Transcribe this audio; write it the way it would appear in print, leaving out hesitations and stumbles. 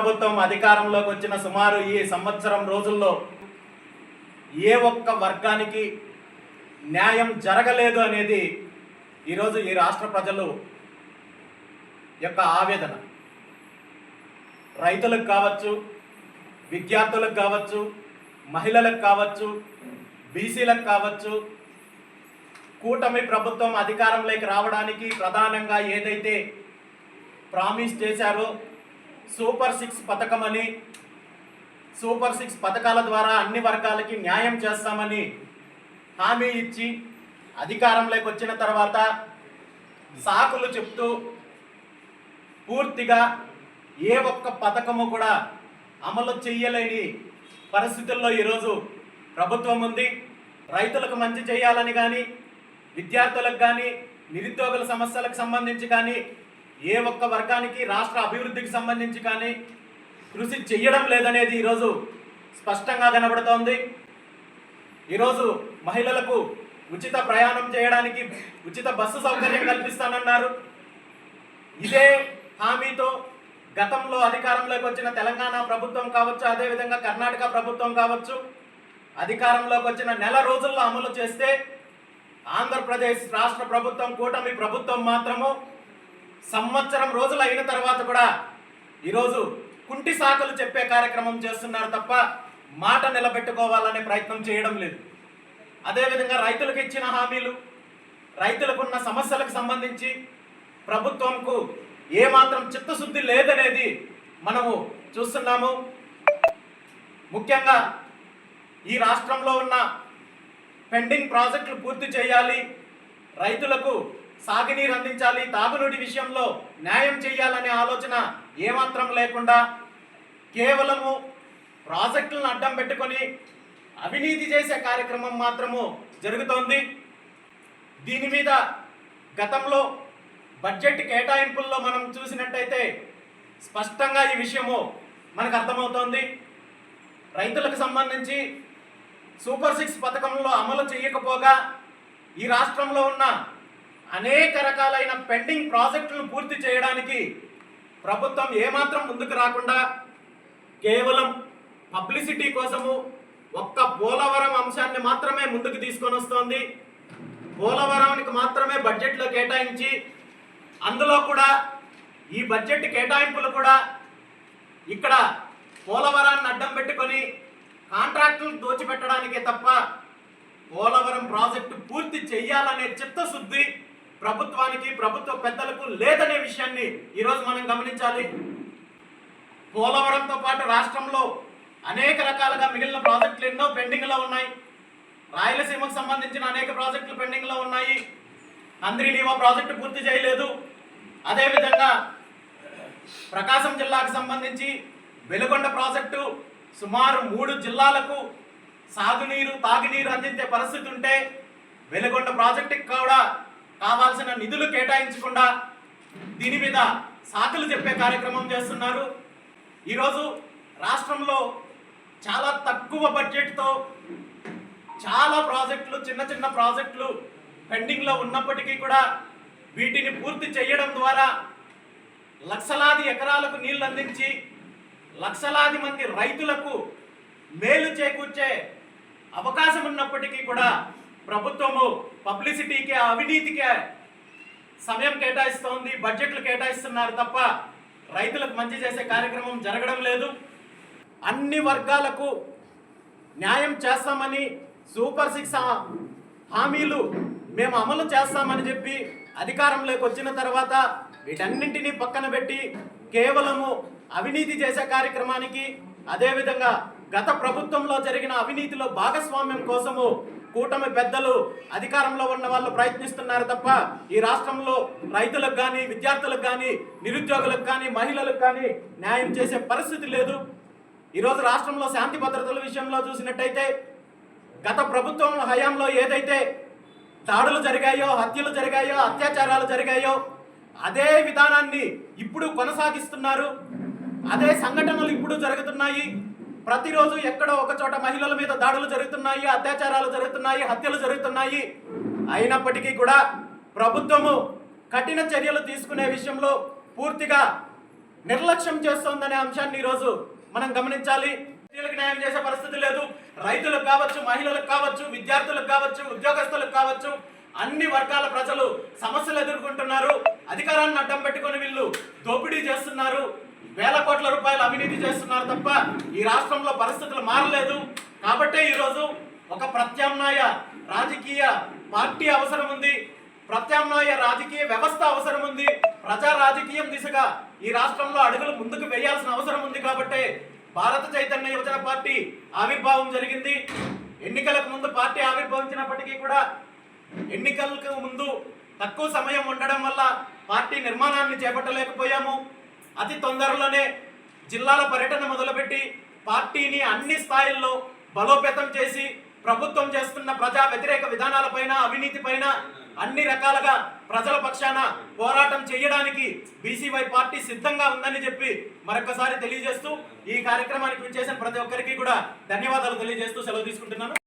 ప్రభుత్వం అధికారంలోకి వచ్చిన సుమారు ఈ సంవత్సరం రోజుల్లో ఏ ఒక్క వర్గానికి న్యాయం జరగలేదు అనేది ఈరోజు ఈ రాష్ట్ర ప్రజలు యొక్క ఆవేదన. రైతులకు కావచ్చు, విద్యార్థులకు కావచ్చు, మహిళలకు కావచ్చు, బీసీలకు కావచ్చు, కూటమి ప్రభుత్వం అధికారంలోకి రావడానికి ప్రధానంగా ఏదైతే ప్రామిస్ చేశారో సూపర్ 6 పథకం అని, సూపర్ 6 పథకాల ద్వారా అన్ని వర్గాలకి న్యాయం చేస్తామని హామీ ఇచ్చి అధికారంలోకి వచ్చిన తర్వాత సాకులు చెప్తూ పూర్తిగా ఏ ఒక్క పథకము కూడా అమలు చేయలేని పరిస్థితుల్లో ఈరోజు ప్రభుత్వం ఉంది. రైతులకు మంచి చేయాలని కానీ, విద్యార్థులకు కానీ, నిరుద్యోగుల సమస్యలకు సంబంధించి కానీ, ఏ ఒక్క వర్గానికి రాష్ట్ర అభివృద్ధికి సంబంధించి కానీ కృషి చేయడం లేదనేది ఈరోజు స్పష్టంగా కనబడుతోంది. ఈరోజు మహిళలకు ఉచిత ప్రయాణం చేయడానికి ఉచిత బస్సు సౌకర్యం కల్పిస్తానన్నారు. ఇదే హామీతో గతంలో అధికారంలోకి వచ్చిన తెలంగాణ ప్రభుత్వం కావచ్చు, అదేవిధంగా కర్ణాటక ప్రభుత్వం కావచ్చు, అధికారంలోకి వచ్చిన నెల రోజుల్లో అమలు చేస్తే ఆంధ్రప్రదేశ్ రాష్ట్ర ప్రభుత్వం, కూటమి ప్రభుత్వం మాత్రము సంవత్సరం రోజులు అయిన తర్వాత కూడా ఈరోజు కుంటి సాకులు చెప్పే కార్యక్రమం చేస్తున్నారు తప్ప మాట నిలబెట్టుకోవాలనే ప్రయత్నం చేయడం లేదు. అదేవిధంగా రైతులకు ఇచ్చిన హామీలు, రైతులకున్న సమస్యలకు సంబంధించి ప్రభుత్వంకు ఏమాత్రం చిత్తశుద్ధి లేదనేది మనము చూస్తున్నాము. ముఖ్యంగా ఈ రాష్ట్రంలో ఉన్న పెండింగ్ ప్రాజెక్టులు పూర్తి చేయాలి, రైతులకు సాగునీరు అందించాలి, తాగునీటి విషయంలో న్యాయం చేయాలనే ఆలోచన ఏమాత్రం లేకుండా కేవలము ప్రాజెక్టులను అడ్డం పెట్టుకొని అవినీతి చేసే కార్యక్రమం మాత్రము జరుగుతోంది. దీని మీద గతంలో బడ్జెట్ కేటాయింపుల్లో మనం చూసినట్టయితే స్పష్టంగా ఈ విషయము మనకు అర్థమవుతోంది. రైతులకు సంబంధించి సూపర్ 6 పథకంలో అమలు చేయకపోగా ఈ రాష్ట్రంలో ఉన్న అనేక రకాలైన పెండింగ్ ప్రాజెక్టులను పూర్తి చేయడానికి ప్రభుత్వం ఏమాత్రం ముందుకు రాకుండా కేవలం పబ్లిసిటీ కోసము ఒక్క పోలవరం అంశాన్ని మాత్రమే ముందుకు తీసుకొని వస్తోంది. పోలవరానికి మాత్రమే బడ్జెట్లో కేటాయించి, అందులో కూడా ఈ బడ్జెట్ కేటాయింపులు కూడా ఇక్కడ పోలవరాన్ని అడ్డం పెట్టుకొని కాంట్రాక్టులు దోచిపెట్టడానికే తప్ప పోలవరం ప్రాజెక్టు పూర్తి చేయాలనే చిత్తశుద్ధి ప్రభుత్వానికి, ప్రభుత్వ పెద్దలకు లేదనే విషయాన్ని ఈరోజు మనం గమనించాలి. పోలవరంతో పాటు రాష్ట్రంలో అనేక రకాలుగా మిగిలిన ప్రాజెక్టులు ఎన్నో పెండింగ్లో ఉన్నాయి. రాయలసీమకు సంబంధించిన అనేక ప్రాజెక్టులు పెండింగ్లో ఉన్నాయి. అంద్రినీవా ప్రాజెక్టు పూర్తి చేయలేదు. అదేవిధంగా ప్రకాశం జిల్లాకు సంబంధించి వెలుగొండ ప్రాజెక్టు సుమారు 3 జిల్లాలకు సాగునీరు, తాగునీరు అందించే పరిస్థితి ఉంటే వెలుగొండ ప్రాజెక్టుకి కూడా కావాల్సిన నిధులు కేటాయించకుండా దీని మీద సాకులు చెప్పే కార్యక్రమం చేస్తున్నారు. ఈరోజు రాష్ట్రంలో చాలా తక్కువ బడ్జెట్తో చాలా ప్రాజెక్టులు, చిన్న చిన్న ప్రాజెక్టులు పెండింగ్లో ఉన్నప్పటికీ కూడా వీటిని పూర్తి చేయడం ద్వారా లక్షలాది ఎకరాలకు నీళ్లు అందించి లక్షలాది మంది రైతులకు మేలు చేకూర్చే అవకాశం ఉన్నప్పటికీ కూడా ప్రభుత్వము పబ్లిసిటీకి, అవినీతికే సమయం కేటాయిస్తోంది, బడ్జెట్లు కేటాయిస్తున్నారు తప్ప రైతులకు మంచి చేసే కార్యక్రమం జరగడం లేదు. అన్ని వర్గాలకు న్యాయం చేస్తామని సూపర్ 6 హామీలు మేము అమలు చేస్తామని చెప్పి అధికారంలోకి వచ్చిన తర్వాత వీటన్నింటినీ పక్కన పెట్టి కేవలము అవినీతి చేసే కార్యక్రమానికి, అదేవిధంగా గత ప్రభుత్వంలో జరిగిన అవినీతిలో భాగస్వామ్యం కోసము కూటమి పెద్దలు, అధికారంలో ఉన్న వాళ్ళు ప్రయత్నిస్తున్నారు తప్ప ఈ రాష్ట్రంలో రైతులకు కానీ, విద్యార్థులకు కానీ, నిరుద్యోగులకు కానీ, మహిళలకు కానీ న్యాయం చేసే పరిస్థితి లేదు. ఈరోజు రాష్ట్రంలో శాంతి భద్రతల విషయంలో చూసినట్టయితే గత ప్రభుత్వం హయాంలో ఏదైతే దాడులు జరిగాయో, హత్యలు జరిగాయో, అత్యాచారాలు జరిగాయో అదే విధానాన్ని ఇప్పుడు కొనసాగిస్తున్నారు. అదే సంఘటనలు ఇప్పుడు జరుగుతున్నాయి. ప్రతిరోజు ఎక్కడో ఒక చోట మహిళల మీద దాడులు జరుగుతున్నాయి, అత్యాచారాలు జరుగుతున్నాయి, హత్యలు జరుగుతున్నాయి. అయినప్పటికీ కూడా ప్రభుత్వము కఠిన చర్యలు తీసుకునే విషయంలో పూర్తిగా నిర్లక్ష్యం చేస్తోందనే అంశాన్ని ఈరోజు మనం గమనించాలి. వ్యక్తులకు న్యాయం చేసే పరిస్థితి లేదు. రైతులకు కావచ్చు, మహిళలకు కావచ్చు, విద్యార్థులకు కావచ్చు, ఉద్యోగస్తులకు కావచ్చు, అన్ని వర్గాల ప్రజలు సమస్యలు ఎదుర్కొంటున్నారు. అధికారాన్ని అడ్డం పెట్టుకొని వీళ్ళు దోపిడీ చేస్తున్నారు, వేల కోట్ల రూపాయలు అవినీతి చేస్తున్నారు తప్ప ఈ రాష్ట్రంలో పరిస్థితులు మారలేదు. కాబట్టే ఈరోజు ఒక ప్రత్యామ్నాయ రాజకీయ పార్టీ అవసరం ఉంది, ప్రత్యామ్నాయ రాజకీయ వ్యవస్థ అవసరం ఉంది, ప్రజా రాజకీయం దిశగా ఈ రాష్ట్రంలో అడుగులు ముందుకు వేయాల్సిన అవసరం ఉంది. కాబట్టి భారత చైతన్య యువజన పార్టీ ఆవిర్భావం జరిగింది. ఎన్నికలకు ముందు పార్టీ ఆవిర్భవించినప్పటికీ కూడా ఎన్నికలకు ముందు తక్కువ సమయం ఉండడం వల్ల పార్టీ నిర్మాణాన్ని చేపట్టలేకపోయాము. అతి తొందరలోనే జిల్లాల పర్యటన మొదలుపెట్టి పార్టీని అన్ని స్థాయిల్లో బలోపేతం చేసి ప్రభుత్వం చేస్తున్న ప్రజా వ్యతిరేక విధానాలపైన, అవినీతిపైన అన్ని రకాలుగా ప్రజల పక్షాన పోరాటం చేయడానికి బీసీవై పార్టీ సిద్ధంగా ఉందని చెప్పి మరొకసారి తెలియజేస్తూ ఈ కార్యక్రమానికి విచ్చేసిన ప్రతి ఒక్కరికి కూడా ధన్యవాదాలు తెలియజేస్తూ సెలవు తీసుకుంటున్నాను.